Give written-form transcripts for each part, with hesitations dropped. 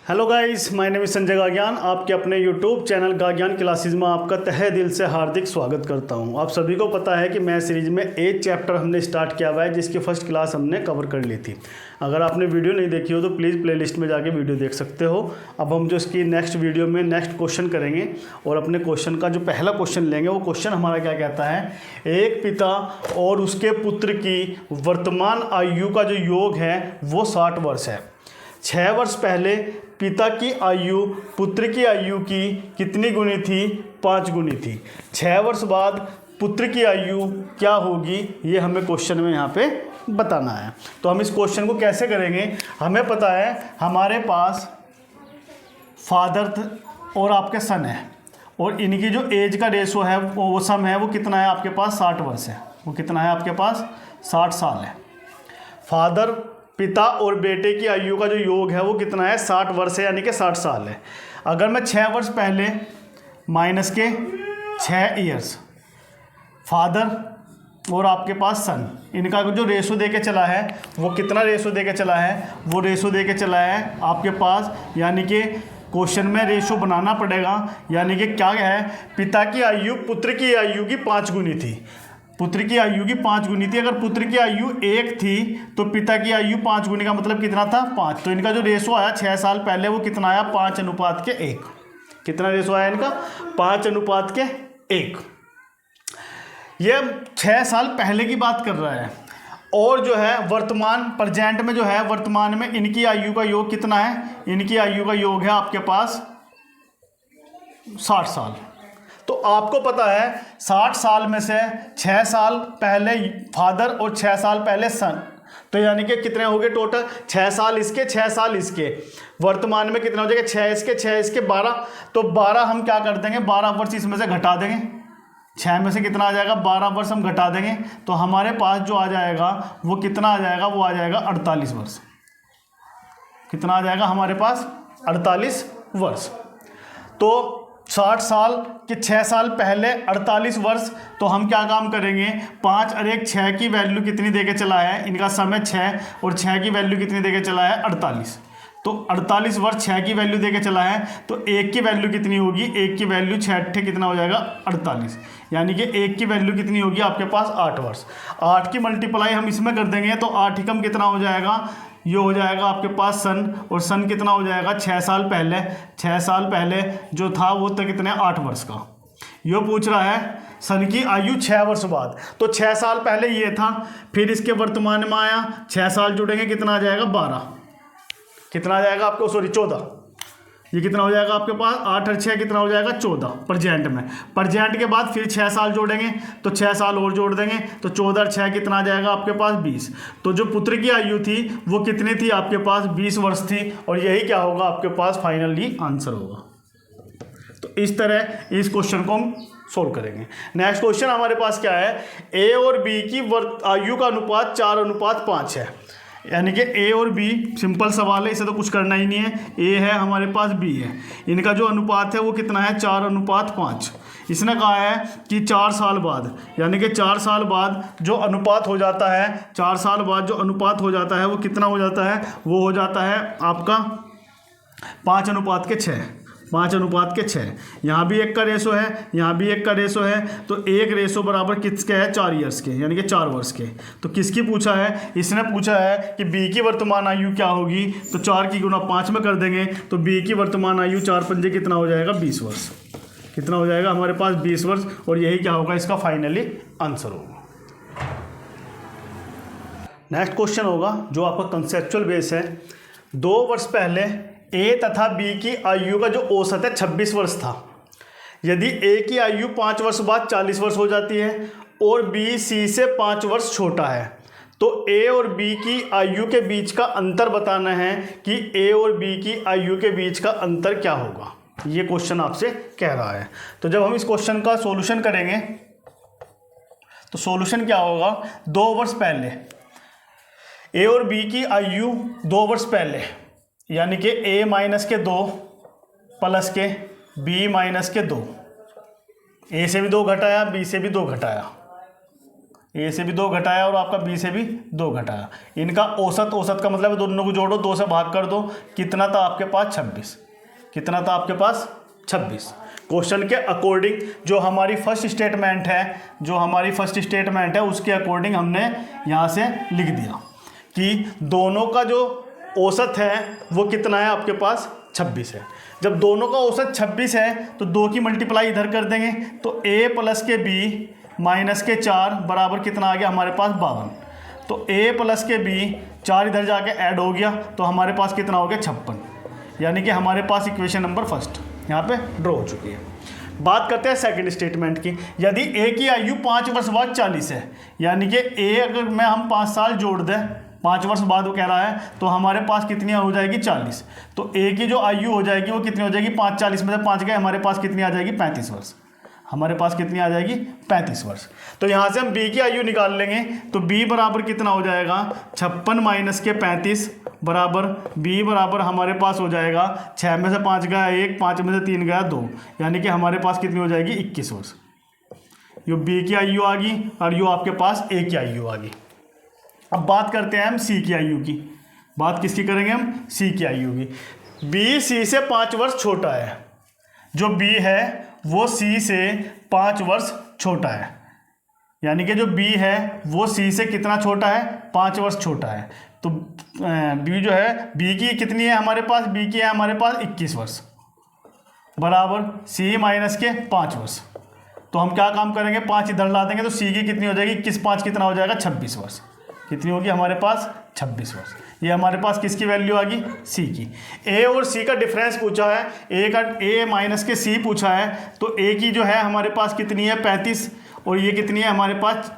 Hello guys, my name is Sanjay गाज्ञान। आपके अपने यूट्यूब चैनल गाज्ञान क्लासेस में आपका तहे दिल से हार्दिक स्वागत करता हूं। आप सभी को पता है कि मैथ सीरीज में 8 चैप्टर हमने स्टार्ट किया हुआ है, जिसकी फर्स्ट क्लास हमने कवर कर ली थी। अगर आपने वीडियो नहीं देखी हो तो प्लीज़ प्लेलिस्ट में जाके वीडियो देख सकते हो। अब हम जो इसकी नेक्स्ट वीडियो में नेक्स्ट क्वेश्चन करेंगे और अपने क्वेश्चन का जो पहला क्वेश्चन लेंगे वो क्वेश्चन हमारा क्या कहता है, एक पिता और उसके पुत्र की वर्तमान आयु का जो योग है वो 60 वर्ष है। 6 वर्ष पहले पिता की आयु पुत्र की आयु की कितनी गुनी थी? 5 गुनी थी। 6 वर्ष बाद पुत्र की आयु क्या होगी, ये हमें क्वेश्चन में यहाँ पे बताना है। तो हम इस क्वेश्चन को कैसे करेंगे, हमें पता है हमारे पास फादर और आपके सन है और इनकी जो एज का रेशो है वो सम है, वो कितना है आपके पास? 60 वर्ष है। वो कितना है आपके पास? 60 साल है। फादर पिता और बेटे की आयु का जो योग है वो कितना है? 60 वर्ष है, यानी कि 60 साल है। अगर मैं 6 वर्ष पहले माइनस के 6 ईयर्स फादर और आपके पास सन, इनका जो रेशो दे के चला है वो कितना रेशो दे के चला है? वो रेशो दे के चला है आपके पास, यानी कि क्वेश्चन में रेशो बनाना पड़ेगा। यानी कि क्या है, पिता की आयु पुत्र की आयु की 5 गुनी थी। पुत्र की आयु की 5 गुनी थी। अगर पुत्र की आयु 1 थी तो पिता की आयु 5 गुनी का मतलब कितना था? 5। तो इनका जो रेशो आया 6 साल पहले वो कितना आया? 5:1। कितना रेशो आया इनका? 5:1। ये 6 साल पहले की बात कर रहा है। और जो है वर्तमान प्रेजेंट में जो है, वर्तमान में इनकी आयु का योग कितना है? इनकी आयु का योग है आपके पास 60 साल। तो आपको पता है 60 साल में से 6 साल पहले फादर और 6 साल पहले सन, तो यानी कि कितने हो गए टोटल? 6 साल इसके, 6 साल इसके। वर्तमान में कितना हो जाएगा? 6 इसके, 6 इसके 12। तो 12 हम क्या कर देंगे? 12 वर्ष इसमें से घटा देंगे। 6 में से कितना आ जाएगा? 12 वर्ष हम घटा देंगे तो हमारे पास जो आ जाएगा वो कितना आ जाएगा? वो आ जाएगा 48 वर्ष। कितना आ जाएगा हमारे पास? 48 वर्ष। तो 60 साल के 6 साल पहले 48 वर्ष। तो हम क्या काम करेंगे? 5 और 1 6 की वैल्यू कितनी देके चला है? इनका समय 6 और 6 की वैल्यू कितनी देके चला है? 48। तो 48 वर्ष 6 की वैल्यू देके चला है तो 1 की वैल्यू कितनी होगी? 1 की वैल्यू 6 अट्ठे कितना हो जाएगा? 48। यानी कि 1 की वैल्यू कितनी होगी आपके पास? 8 वर्ष। 8 की मल्टीप्लाई हम इसमें कर देंगे तो 8 एकम कितना हो जाएगा? ये हो जाएगा आपके पास सन, और सन कितना हो जाएगा? 6 साल पहले। 6 साल पहले जो था वो तो कितने? 8 वर्ष का। यो पूछ रहा है सन की आयु 6 वर्ष बाद। तो 6 साल पहले ये था, फिर इसके वर्तमान में आया, 6 साल जुड़ेंगे कितना आ जाएगा? 12। कितना आ जाएगा आपको? सॉरी 14। ये कितना हो जाएगा आपके पास? 8 और 6 कितना हो जाएगा? 14 प्रेजेंट में। प्रेजेंट के बाद फिर 6 साल जोड़ेंगे तो 6 साल और जोड़ देंगे तो 14 और 6 कितना आ जाएगा आपके पास? 20। तो जो पुत्र की आयु थी वो कितनी थी आपके पास? 20 वर्ष थी। और यही क्या होगा आपके पास? फाइनली आंसर होगा। तो इस तरह इस क्वेश्चन को हम सोल्व करेंगे। नेक्स्ट क्वेश्चन हमारे पास क्या है, ए और बी की आयु का अनुपात 4:5 है। यानी कि ए और बी, सिंपल सवाल है, इसे तो कुछ करना ही नहीं है। ए है हमारे पास, बी है, इनका जो अनुपात है वो कितना है? 4:5। इसने कहा है कि 4 साल बाद, यानी कि 4 साल बाद जो अनुपात हो जाता है, 4 साल बाद जो अनुपात हो जाता है वो कितना हो जाता है? वो हो जाता है आपका 5:6। 5:6। यहाँ भी 1 का रेशो है, यहाँ भी 1 का रेशो है। तो 1 रेशो बराबर किसके है? 4 ईयर्स के, यानी कि 4 वर्ष के। तो किसकी पूछा है? इसने पूछा है कि बी की वर्तमान आयु क्या होगी। तो 4 की गुणा 5 में कर देंगे तो बी की वर्तमान आयु 4 पंजे कितना हो जाएगा? 20 वर्ष। कितना हो जाएगा हमारे पास? 20 वर्ष। और यही क्या होगा? इसका फाइनली आंसर होगा। नेक्स्ट क्वेश्चन होगा जो आपका कंसेप्चुअल बेस है। 2 वर्ष पहले ए तथा बी की आयु का जो औसत है 26 वर्ष था। यदि ए की आयु 5 वर्ष बाद 40 वर्ष हो जाती है और बी सी से 5 वर्ष छोटा है, तो ए और बी की आयु के बीच का अंतर बताना है कि ए और बी की आयु के बीच का अंतर क्या होगा। ये क्वेश्चन आपसे कह रहा है। तो जब हम इस क्वेश्चन का सॉल्यूशन करेंगे तो सॉल्यूशन क्या होगा? 2 वर्ष पहले ए और बी की आयु 2 वर्ष पहले, यानी कि a माइनस के 2 प्लस के b माइनस के 2। a से भी 2 घटाया, b से भी 2 घटाया, ए से भी 2 घटाया और आपका बी से भी 2 घटाया, इनका औसत का मतलब दोनों को जोड़ो, 2 से भाग कर दो, कितना था आपके पास 26, कितना था आपके पास 26। क्वेश्चन के अकॉर्डिंग जो हमारी फर्स्ट स्टेटमेंट है उसके अकॉर्डिंग हमने यहाँ से लिख दिया कि दोनों का जो औसत है वो कितना है आपके पास 26 है। जब दोनों का औसत 26 है तो 2 की मल्टीप्लाई इधर कर देंगे, तो a प्लस के b माइनस के 4 बराबर कितना आ गया हमारे पास 52। तो a प्लस के b 4 इधर जाके ऐड हो गया तो हमारे पास कितना हो गया 56, यानी कि हमारे पास इक्वेशन नंबर फर्स्ट यहाँ पे ड्रॉ हो चुकी है। बात करते हैं सेकंड स्टेटमेंट की। यदि a की आयु 5 वर्ष बाद 40 है, यानी कि a अगर में हम 5 साल जोड़ दें, 5 वर्ष बाद वो कह रहा है, तो हमारे पास कितनी हो जाएगी 40। तो a की जो आयु हो जाएगी वो कितनी हो जाएगी 5, 40 में से 5 गए, हमारे पास कितनी आ जाएगी 35 वर्ष, हमारे पास कितनी आ जाएगी 35 वर्ष। तो यहाँ से हम b की आयु निकाल लेंगे, तो b बराबर कितना हो जाएगा 56 माइनस के 35 बराबर b बराबर हमारे पास हो जाएगा 6 में से 5 गया 1, 5 में से 3 गया 2, यानी कि हमारे पास कितनी हो जाएगी 21 वर्ष। यो b की आयु आ गई और यो आपके पास a की आयु आ गई। अब बात करते हैं हम c की आयु की। बात किसकी करेंगे हम? c की आयु की। b c से 5 वर्ष छोटा है, जो b है वो c से 5 वर्ष छोटा है, यानी कि जो b है वो c से कितना छोटा है 5 वर्ष छोटा है। तो b जो है b की कितनी है हमारे पास, b की है हमारे पास 21 वर्ष बराबर c माइनस के 5 वर्ष। तो हम क्या काम करेंगे 5 इधर ला देंगे, तो c की कितनी हो जाएगी 21 5 कितना हो जाएगा 26 वर्ष, कितनी होगी हमारे पास 26 वर्ष। ये हमारे पास किसकी वैल्यू आ गई c की। a और c का डिफरेंस पूछा है, a माइनस के c पूछा है, तो a की जो है हमारे पास कितनी है 35 और ये कितनी है हमारे पास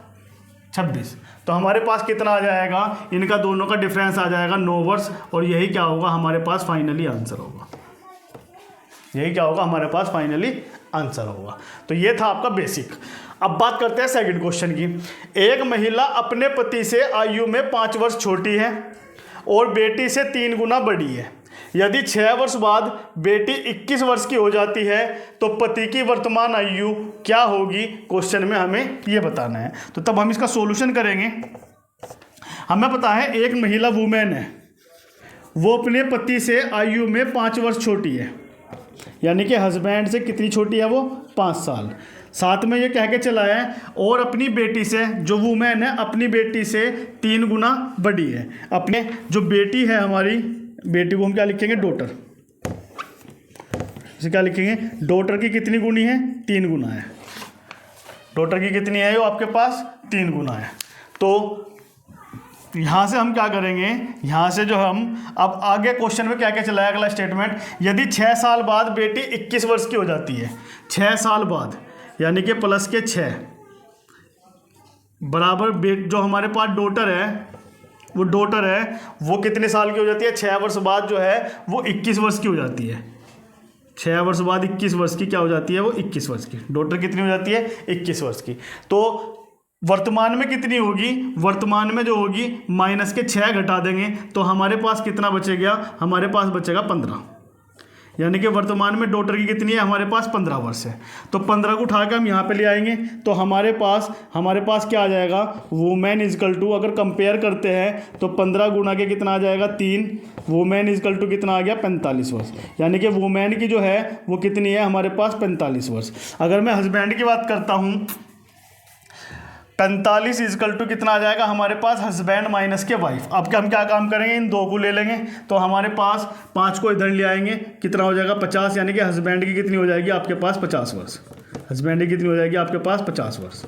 26। तो हमारे पास कितना आ जाएगा, इनका दोनों का डिफरेंस आ जाएगा 9 वर्ष, और यही क्या होगा हमारे पास फाइनली आंसर होगा, यही क्या होगा हमारे पास फाइनली आंसर होगा। तो ये था आपका बेसिक। अब बात करते हैं सेकंड क्वेश्चन की। एक महिला अपने पति से आयु में 5 वर्ष छोटी है और बेटी से 3 गुना बड़ी है। यदि 6 वर्ष बाद बेटी 21 वर्ष की हो जाती है तो पति की वर्तमान आयु क्या होगी, क्वेश्चन में हमें ये बताना है। तो तब हम इसका सॉल्यूशन करेंगे। हमें पता है एक महिला वुमेन है, वो अपने पति से आयु में 5 वर्ष छोटी है, यानी कि हस्बैंड से कितनी छोटी है वो 5 साल। साथ में ये कह के चला है और अपनी बेटी से, जो वुमेन है अपनी बेटी से 3 गुना बड़ी है। अपने जो बेटी है हमारी, बेटी को हम क्या लिखेंगे डॉटर, इसे क्या लिखेंगे डॉटर की कितनी गुनी है 3 गुना है। डॉटर की कितनी है वो आपके पास 3 गुना है। तो यहाँ से हम क्या करेंगे, यहाँ से जो हम अब आगे क्वेश्चन में क्या क्या चला है अगला स्टेटमेंट, यदि 6 साल बाद बेटी 21 वर्ष की हो जाती है, 6 साल बाद यानी कि प्लस के 6 बराबर जो हमारे पास डॉटर है वो कितने साल की हो जाती है, 6 वर्ष बाद जो है वो 21 वर्ष की हो जाती है। 6 वर्ष बाद 21 वर्ष की क्या हो जाती है, वो 21 वर्ष की। डॉटर कितनी हो जाती है 21 वर्ष की। तो वर्तमान में कितनी होगी, वर्तमान में जो होगी माइनस के 6 घटा देंगे तो हमारे पास कितना बचेगा, हमारे पास बचेगा 15, यानी कि वर्तमान में डॉटर की कितनी है हमारे पास 15 वर्ष है। तो 15 को उठा के हम यहाँ पे ले आएंगे तो हमारे पास क्या आ जाएगा, वुमेन इजकल टू, अगर कंपेयर करते हैं तो 15 गुना के कितना आ जाएगा 3, वुमेन इजकल टू कितना आ गया 45 वर्ष, यानी कि वुमेन की जो है वो कितनी है हमारे पास 45 वर्ष। अगर मैं हस्बैंड की बात करता हूँ 45 इजकल टू कितना आ जाएगा हमारे पास हस्बैंड माइनस के वाइफ। अब हम क्या काम करेंगे, इन 2 को ले लेंगे तो हमारे पास 5 को इधर ले आएंगे, कितना हो जाएगा 50, यानी कि हस्बैंड की कितनी हो जाएगी आपके पास 50 वर्ष, हस्बैंड की कितनी हो जाएगी आपके पास 50 वर्ष।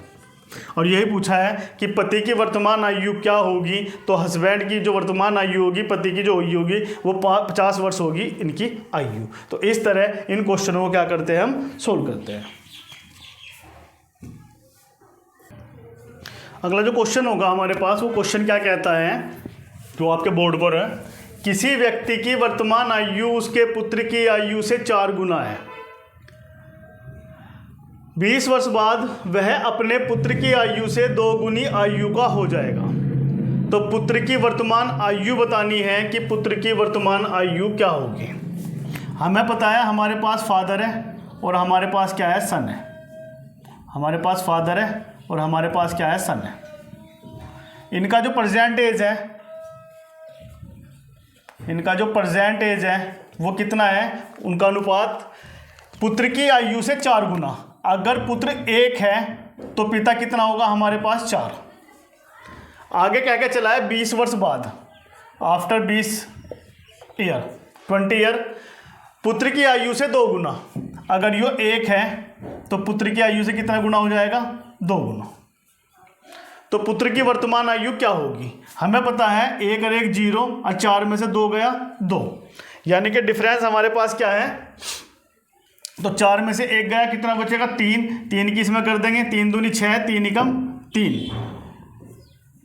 और यही पूछा है कि पति की वर्तमान आयु क्या होगी, तो हस्बैंड की जो वर्तमान आयु होगी, पति की जो आयु होगी वो 50 वर्ष होगी इनकी आयु। तो इस तरह इन क्वेश्चनों को क्या करते हैं हम सोल्व करते हैं। अगला जो क्वेश्चन होगा हमारे पास, वो क्वेश्चन क्या कहता है जो आपके बोर्ड पर है, किसी व्यक्ति की वर्तमान आयु उसके पुत्र की आयु से 4 गुना है। 20 वर्ष बाद वह अपने पुत्र की आयु से 2 गुनी आयु का हो जाएगा। तो पुत्र की वर्तमान आयु बतानी है कि पुत्र की वर्तमान आयु क्या होगी। हमें पता है हमारे पास फादर है और हमारे पास क्या है सन है, हमारे पास फादर है और हमारे पास क्या है सन है। इनका जो प्रेजेंट एज है, इनका जो प्रेजेंट एज है वो कितना है, उनका अनुपात पुत्र की आयु से 4 गुना। अगर पुत्र 1 है तो पिता कितना होगा हमारे पास 4। आगे क्या क्या चला है, 20 वर्ष बाद, आफ्टर 20 ईयर 20 ईयर, पुत्र की आयु से 2 गुना। अगर यो 1 है तो पुत्र की आयु से कितना गुना हो जाएगा, 2 गुना। तो पुत्र की वर्तमान आयु क्या होगी, हमें पता है 1 और 1 0 और 4 में से 2 गया 2, यानी कि डिफरेंस हमारे पास क्या है, तो 4 में से 1 गया, कितना बचेगा 3, 3 की इसमें कर देंगे, 3 दूनी 6, 3 एकम 3,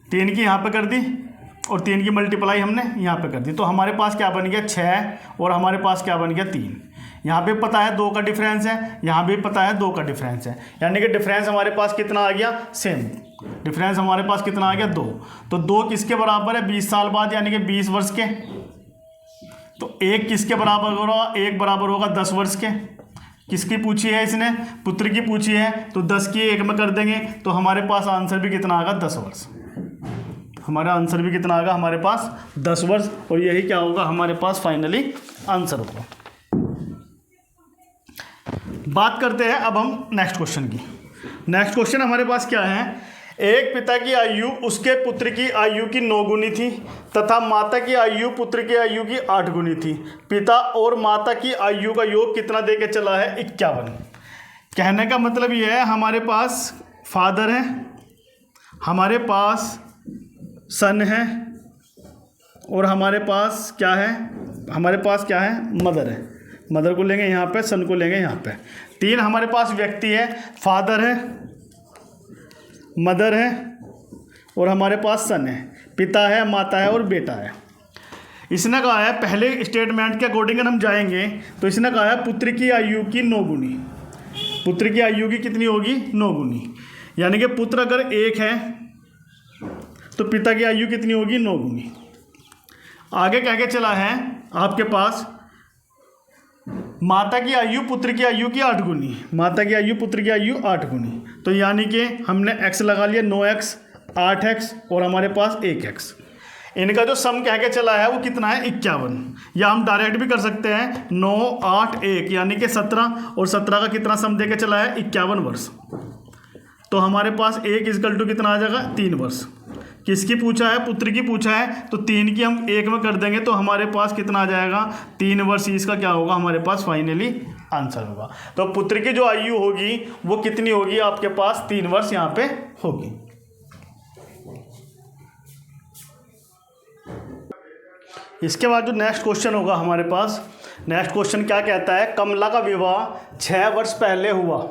3 की यहाँ पे कर दी और 3 की मल्टीप्लाई हमने यहाँ पे कर दी। तो हमारे पास क्या बन गया 6 और हमारे पास क्या बन गया 3। यहाँ पे पता है 2 का डिफरेंस है, यहाँ भी पता है 2 का डिफरेंस है, यानी कि डिफरेंस हमारे पास कितना आ गया, सेम डिफरेंस हमारे पास कितना आ गया 2। तो 2 किसके बराबर है 20 साल बाद, यानी कि 20 वर्ष के। तो 1 किसके बराबर होगा, 1 बराबर होगा 10 वर्ष के। किसकी पूछी है इसने, पुत्र की पूछी है, तो 10 की 1 में कर देंगे तो हमारे पास आंसर भी कितना आएगा 10 वर्ष। हमारा आंसर भी कितना आएगा हमारे पास 10 वर्ष, और यही क्या होगा हमारे पास फाइनली आंसर होगा। बात करते हैं अब हम नेक्स्ट क्वेश्चन की। नेक्स्ट क्वेश्चन हमारे पास क्या है, एक पिता की आयु उसके पुत्र की आयु की 9 गुनी थी तथा माता की आयु पुत्र की आयु की 8 गुनी थी। पिता और माता की आयु का योग कितना देके चला है, 51। कहने का मतलब यह है हमारे पास फादर है, हमारे पास सन है, और हमारे पास क्या है, हमारे पास क्या है, मदर है। मदर को लेंगे यहाँ पे, सन को लेंगे यहाँ पे। 3 हमारे पास व्यक्ति है, फादर है, मदर है और हमारे पास सन है, पिता है, माता है और बेटा है। इसने कहा है, पहले स्टेटमेंट के अकॉर्डिंग हम जाएंगे तो इसने कहा है पुत्र की आयु की 9 गुनी। पुत्र की आयु की कितनी होगी, 9 गुनी, यानी कि पुत्र अगर 1 है तो पिता की आयु कितनी होगी, 9 गुनी। आगे क्या क्या चला है आपके पास, माता की आयु पुत्र की आयु की 8 गुनी, माता की आयु पुत्र की आयु 8 गुनी। तो यानी कि हमने x लगा लिया, 9x 8x और हमारे पास 1x। इनका जो सम कह के चला है वो कितना है, 51। या हम डायरेक्ट भी कर सकते हैं 9 8 1, यानी कि 17 और 17 का कितना सम दे के चला है, 51 वर्ष। तो हमारे पास 1 इक्वल टू कितना आ जाएगा, 3 वर्ष। किसकी पूछा है, पुत्र की पूछा है, तो 3 की हम 1 में कर देंगे तो हमारे पास कितना आ जाएगा, 3 वर्ष। इसका क्या होगा हमारे पास फाइनली आंसर होगा। तो पुत्र की जो आयु होगी वो कितनी होगी आपके पास, 3 वर्ष यहाँ पे होगी। इसके बाद जो नेक्स्ट क्वेश्चन होगा हमारे पास, नेक्स्ट क्वेश्चन क्या कहता है, कमला का विवाह 6 वर्ष पहले हुआ,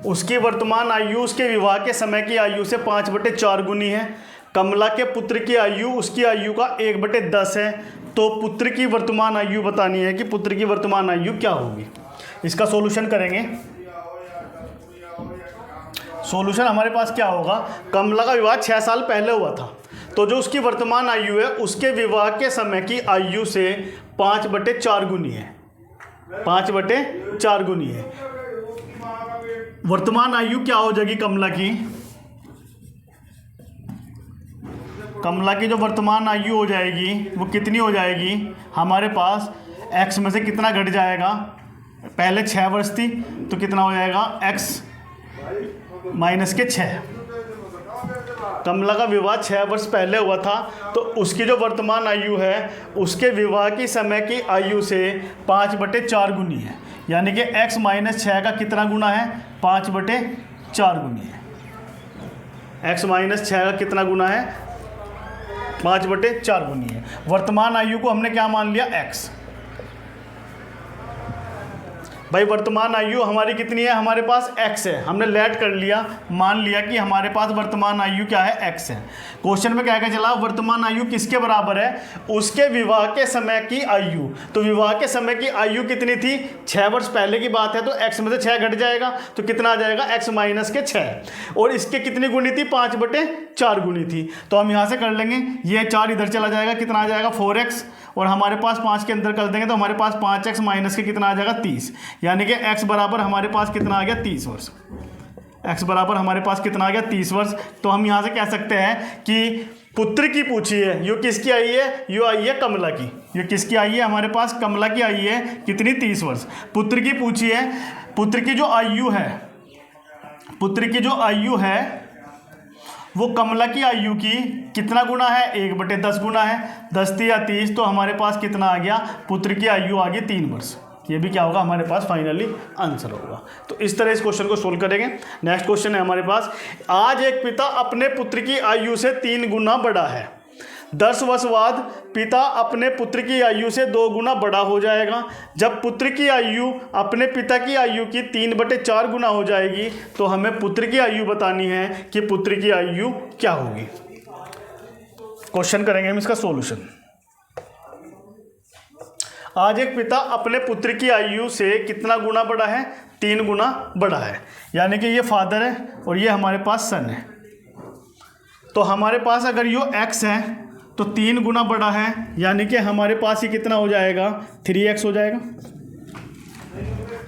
उसकी वर्तमान आयु उसके विवाह के समय की आयु से 5/4 गुनी है। कमला के पुत्र की आयु उसकी आयु का 1/10 है। तो पुत्र की वर्तमान आयु बतानी है कि पुत्र की वर्तमान आयु क्या होगी। इसका सॉल्यूशन करेंगे। सॉल्यूशन हमारे पास क्या होगा, कमला का विवाह 6 साल पहले हुआ था, तो जो उसकी वर्तमान आयु है उसके विवाह के समय की आयु से 5/4 गुनी है, 5/4 गुनी है। वर्तमान आयु क्या हो जाएगी कमला की, कमला की जो वर्तमान आयु हो जाएगी वो कितनी हो जाएगी हमारे पास, x में से कितना घट जाएगा, पहले 6 वर्ष थी तो कितना हो जाएगा x - के 6। कमला का विवाह 6 वर्ष पहले हुआ था, तो उसकी जो वर्तमान आयु है उसके विवाह की समय की आयु से 5/4 गुनी है, यानी कि x - 6 का कितना गुना है, 5/4 गुनी है। x - 6 का कितना गुना है, 5/4 गुनी है। वर्तमान आयु को हमने क्या मान लिया, x। भाई वर्तमान आयु हमारी कितनी है, हमारे पास x है, हमने लेट कर लिया, मान लिया कि हमारे पास वर्तमान आयु क्या है, x है। क्वेश्चन में क्या क्या चला, वर्तमान आयु किसके बराबर है, उसके विवाह के समय की आयु। तो विवाह के समय की आयु कितनी थी, 6 वर्ष पहले की बात है, तो x में से 6 घट जाएगा तो कितना आ जाएगा, x - के 6। और इसके कितनी गुनी थी, 5/4 गुनी थी। तो हम यहाँ से कर लेंगे, ये 4 इधर चला जाएगा, कितना आ जाएगा 4x, और हमारे पास 5 के अंदर कर देंगे तो हमारे पास 5x - के कितना आ जाएगा 30, यानी कि x बराबर हमारे पास कितना आ गया 30 वर्ष। x बराबर हमारे पास कितना आ गया 30 वर्ष। तो हम यहाँ से कह सकते हैं कि पुत्र की पूछी है, यो किसकी आई है, यो आई है कमला की। ये किसकी आई है, हमारे पास कमला की आई है कितनी 30 वर्ष। पुत्र की पूछी है, पुत्र की जो आयु है, पुत्र की जो आयु है वो कमला की आयु की कितना गुना है, 1/10 गुना है, 10 या 30। तो हमारे पास कितना आ गया, पुत्र की आयु आ गई 3 वर्ष। ये भी क्या होगा हमारे पास फाइनली आंसर होगा। तो इस तरह इस क्वेश्चन को सोल्व करेंगे। नेक्स्ट क्वेश्चन है हमारे पास, आज एक पिता अपने पुत्र की आयु से 3 गुना बड़ा है। 10 वर्ष बाद पिता अपने पुत्र की आयु से 2 गुना बड़ा हो जाएगा। जब पुत्र की आयु अपने पिता की आयु की 3/4 गुना हो जाएगी तो हमें पुत्र की आयु बतानी है कि पुत्र की आयु क्या होगी। क्वेश्चन करेंगे हम इसका सॉल्यूशन। आज एक पिता अपने पुत्र की आयु से कितना गुना बड़ा है, 3 गुना बड़ा है। यानी कि ये फादर है और ये हमारे पास सन है। तो हमारे पास अगर यो x है तो 3 गुना बड़ा है, यानी कि हमारे पास ये कितना हो जाएगा, 3x हो जाएगा।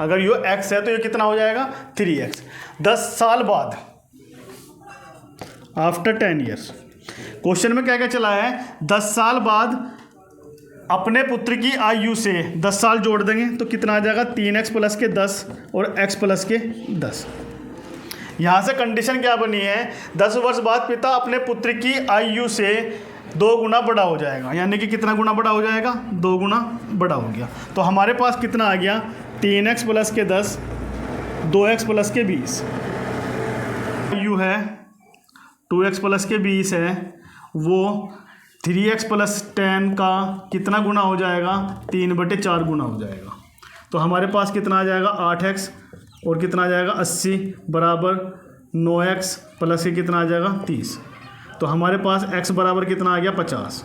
अगर यो x है तो ये कितना हो जाएगा, 3x। 10 साल बाद, आफ्टर 10 ईयर्स। क्वेश्चन में क्या क्या चला है, 10 साल बाद अपने पुत्र की आयु से 10 साल जोड़ देंगे तो कितना आ जाएगा, 3x प्लस के 10 और x प्लस के 10। यहाँ से कंडीशन क्या बनी है, 10 वर्ष बाद पिता अपने पुत्र की आयु से 2 गुना बड़ा हो जाएगा। यानी कि कितना गुना बड़ा हो जाएगा, 2 गुना बड़ा हो गया। तो हमारे पास कितना आ गया, 3x प्लस के 10, 2x प्लस के 20। आयु है 2x प्लस के 20 है, वो 3x प्लस 10 का कितना गुना हो जाएगा, 3/4 गुना हो जाएगा। तो हमारे पास कितना आ जाएगा, 8x और कितना आ जाएगा 80 बराबर 9x प्लस के कितना आ जाएगा 30। तो हमारे पास x बराबर कितना आ गया 50।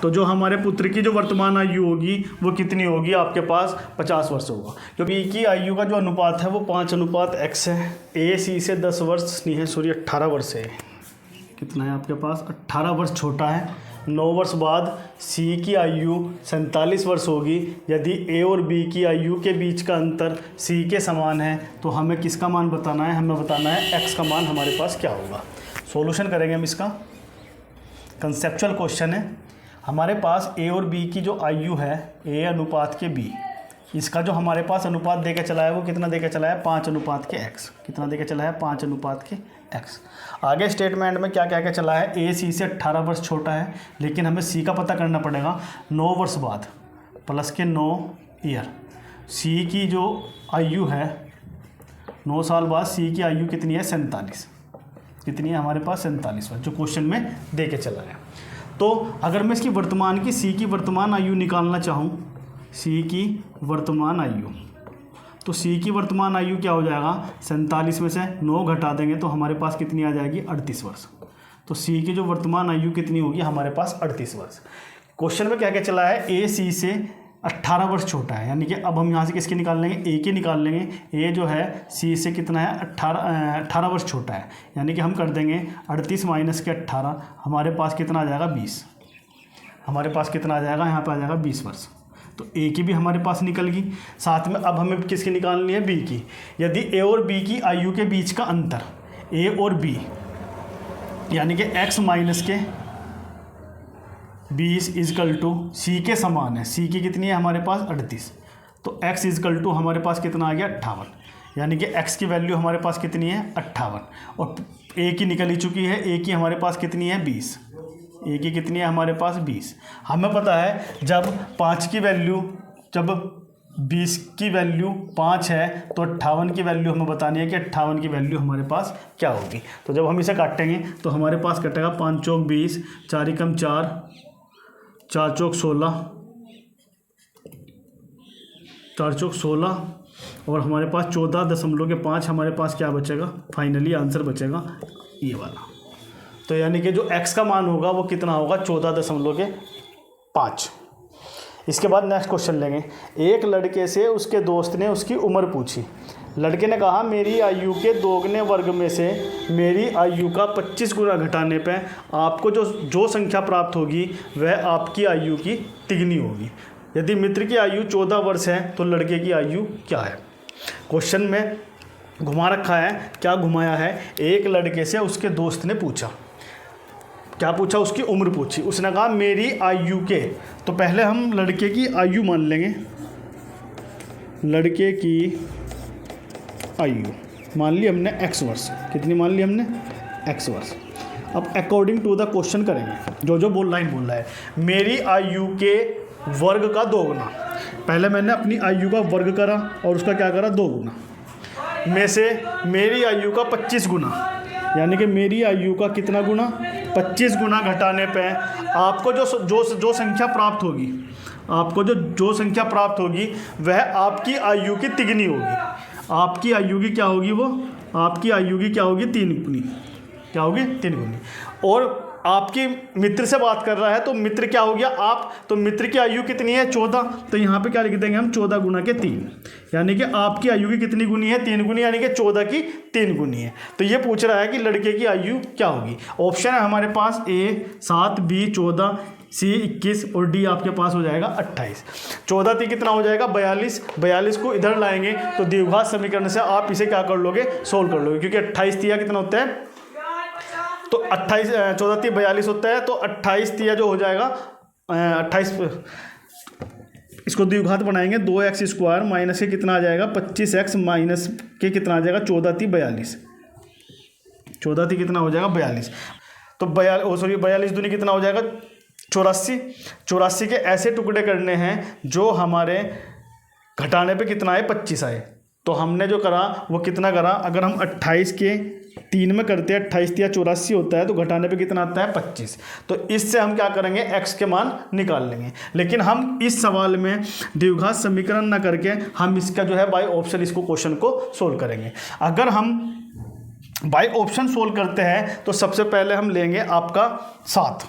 तो जो हमारे पुत्र की जो वर्तमान आयु होगी वो कितनी होगी, आपके पास 50 वर्ष होगा। क्योंकि की आयु का जो अनुपात है वो 5:x है। ए सी से 10 वर्ष नहीं है, सॉरी 18 वर्ष है। कितना है आपके पास, 18 वर्ष छोटा है। 9 वर्ष बाद सी की आयु 47 वर्ष होगी। यदि ए और बी की आयु के बीच का अंतर सी के समान है तो हमें किसका मान बताना है, हमें बताना है एक्स का मान हमारे पास क्या होगा। सॉल्यूशन करेंगे हम इसका। कंसेप्चुअल क्वेश्चन है, हमारे पास ए और बी की जो आयु है, ए अनुपात के बी, इसका जो हमारे पास अनुपात देके चला है वो कितना देके चला है, 5:x। कितना देके चला है, 5:x। आगे स्टेटमेंट में क्या क्या क्या चला है, ए सी से 18 वर्ष छोटा है, लेकिन हमें सी का पता करना पड़ेगा। 9 वर्ष बाद प्लस के 9 ईयर, सी की जो आयु है 9 साल बाद सी की आयु कितनी है, 47। कितनी है हमारे पास, 47 वर्ष, जो क्वेश्चन में दे के चला है। तो अगर मैं इसकी वर्तमान की सी की वर्तमान आयु निकालना चाहूँ, सी की वर्तमान आयु, तो सी की वर्तमान आयु क्या हो जाएगा, 47 में से 9 घटा देंगे तो हमारे पास कितनी आ जाएगी, 38 वर्ष। तो सी की जो वर्तमान आयु कितनी होगी, हमारे पास 38 वर्ष। क्वेश्चन में क्या क्या चला है, ए सी से 18 वर्ष छोटा है, यानी कि अब हम यहाँ से किसके निकाल लेंगे, ए के निकाल लेंगे। ए जो है सी से कितना है, 18 वर्ष छोटा है, यानी कि हम कर देंगे 38 माइनस के 18, हमारे पास कितना आ जाएगा 20। हमारे पास कितना आ जाएगा, यहाँ पर आ जाएगा 20 वर्ष। तो ए की भी हमारे पास निकल गई। साथ में अब हमें किसकी निकालनी है, बी की। यदि ए और बी की आयु के बीच का अंतर, ए और बी, यानी कि x माइनस के 20 इजकल टू सी के समान है। सी की कितनी है हमारे पास 38, तो x इजकल टू हमारे पास कितना आ गया 58, यानी कि x की वैल्यू हमारे पास कितनी है 58। और a की निकल ही चुकी है, a की हमारे पास कितनी है 20, a की कितनी है हमारे पास 20। हमें पता है जब 5 की वैल्यू, जब 20 की वैल्यू 5 है तो 58 की वैल्यू हमें बतानी है कि 58 की वैल्यू हमारे पास क्या होगी। तो जब हम इसे काटेंगे तो हमारे पास कटेगा 5 चौक 20, 4 एकम 4, 4 चौक 16, 4 चौक 16 और हमारे पास 14.5 हमारे पास क्या बचेगा, फाइनली आंसर बचेगा ये वाला। तो यानी कि जो x का मान होगा वो कितना होगा 14.5। इसके बाद नेक्स्ट क्वेश्चन लेंगे। एक लड़के से उसके दोस्त ने उसकी उम्र पूछी। लड़के ने कहा मेरी आयु के दोगुने वर्ग में से मेरी आयु का 25 गुना घटाने पर आपको जो संख्या प्राप्त होगी वह आपकी आयु की तिगुनी होगी। यदि मित्र की आयु 14 वर्ष है तो लड़के की आयु क्या है। क्वेश्चन में घुमा रखा है। क्या घुमाया है? एक लड़के से उसके दोस्त ने पूछा, क्या पूछा? उसकी उम्र पूछी। उसने कहा मेरी आयु के, तो पहले हम लड़के की आयु मान लेंगे, लड़के की आयु मान ली हमने x वर्ष। कितनी मान ली हमने? x वर्ष। अब अकॉर्डिंग टू द क्वेश्चन करेंगे, जो जो लाइन बोल रहा है, मेरी आयु के वर्ग का 2 गुना। पहले मैंने अपनी आयु का वर्ग करा और उसका क्या करा? 2 गुना। में से मेरी आयु का 25 गुना, यानी कि मेरी आयु का कितना गुना? 25 गुना घटाने पे आपको जो संख्या प्राप्त होगी, आपको जो संख्या प्राप्त होगी वह आपकी आयु की तिगुनी होगी। आपकी आयु की क्या होगी? वो आपकी आयु की क्या होगी? 3 गुनी। क्या होगी? 3 गुनी। और आपकी मित्र से बात कर रहा है, तो मित्र क्या हो गया? आप। तो मित्र की आयु कितनी है? 14। तो यहाँ पे क्या लिख देंगे हम? 14 गुना के 3, यानी कि आपकी आयु की कितनी गुनी है? 3 गुनी, यानी कि 14 की 3 गुनी है। तो ये पूछ रहा है कि लड़के की आयु क्या होगी। ऑप्शन है हमारे पास ए 7, बी 14, सी 21 और डी आपके पास हो जाएगा 28। 14 ती कितना हो जाएगा? 42। 42 को इधर लाएंगे तो द्विघात समीकरण से आप इसे क्या कर लोगे? सोल्व कर लोगे, क्योंकि 28 तिया कितना होता है? तो 28, 14 ती 42 होता है, तो 28 तिया जो हो जाएगा 28, इसको द्विघात बनाएंगे, 2x² माइनस के कितना आ जाएगा? 25x माइनस के कितना आ जाएगा? 14 ती 42। 14 ती कितना हो जाएगा? 42। तो 42 दूनी कितना हो जाएगा? 84। 84 के ऐसे टुकड़े करने हैं जो हमारे घटाने पे कितना आए? 25 आए। तो हमने जो करा वो कितना करा? अगर हम 28 के 3 में करते हैं, 28 या 84 होता है, तो घटाने पे कितना आता है? 25। तो इससे हम क्या करेंगे? x के मान निकाल लेंगे। लेकिन हम इस सवाल में द्विघात समीकरण ना करके हम इसका जो है बाय ऑप्शन इसको क्वेश्चन को सोल्व करेंगे। अगर हम बाय ऑप्शन सोल्व करते हैं तो सबसे पहले हम लेंगे आपका 7।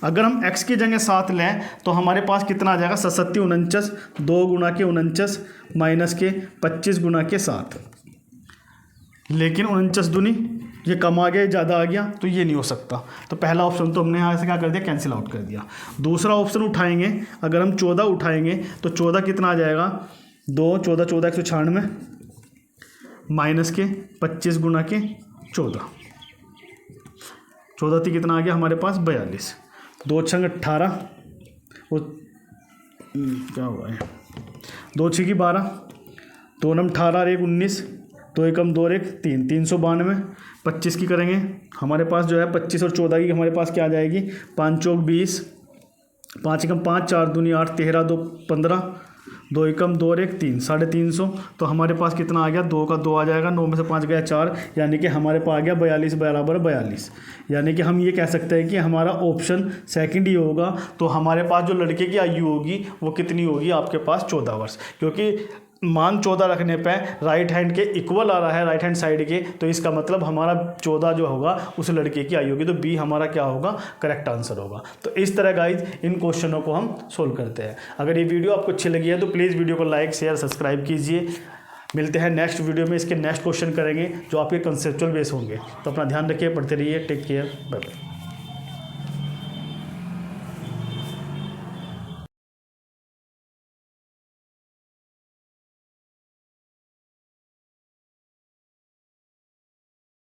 अगर हम x की जगह 7 लें तो हमारे पास कितना आ जाएगा? 7 49, 2 गुना के 49 माइनस के 25 गुना के 7। लेकिन 49 दूनी ये कम आ गया, ज़्यादा आ गया, तो ये नहीं हो सकता। तो पहला ऑप्शन तो हमने यहाँ से क्या कर दिया? कैंसिल आउट कर दिया। दूसरा ऑप्शन उठाएंगे, अगर हम 14 उठाएंगे तो 14 कितना आ जाएगा? 2 14 14 196 माइनस के 25 गुना के 14। 14 थी कितना आ गया हमारे पास? 42। 2 छंग 18 और क्या हुआ है? 2 6 की 12, 2 नम 18 और 1 19, 2 एकम 2 1 3, 392। 25 की करेंगे, हमारे पास जो है 25 और 14 की हमारे पास क्या आ जाएगी? 5 चौक 20, 5 एकम 5, 4 दूनी 8, 13 2 15, 2 एकम 2 और 1 3, 350। तो हमारे पास कितना आ गया? 2 का 2 आ जाएगा, 9 में से 5 गया 4, यानी कि हमारे पास आ गया 42 बराबर 42। यानी कि हम ये कह सकते हैं कि हमारा ऑप्शन सेकंड ही होगा। तो हमारे पास जो लड़के की आयु होगी वो कितनी होगी? आपके पास 14 वर्ष, क्योंकि मान 14 रखने पे राइट हैंड के इक्वल आ रहा है, राइट हैंड साइड के, तो इसका मतलब हमारा 14 जो होगा उस लड़के की आयु होगी। तो बी हमारा क्या होगा? करेक्ट आंसर होगा। तो इस तरह गाइज इन क्वेश्चनों को हम सोल्व करते हैं। अगर ये वीडियो आपको अच्छी लगी है तो प्लीज़ वीडियो को लाइक शेयर सब्सक्राइब कीजिए। मिलते हैं नेक्स्ट वीडियो में, इसके नेक्स्ट क्वेश्चन करेंगे जो आपके कंसेप्चुअल बेस होंगे। तो अपना ध्यान रखिए, पढ़ते रहिए, टेक केयर, बाय बाय।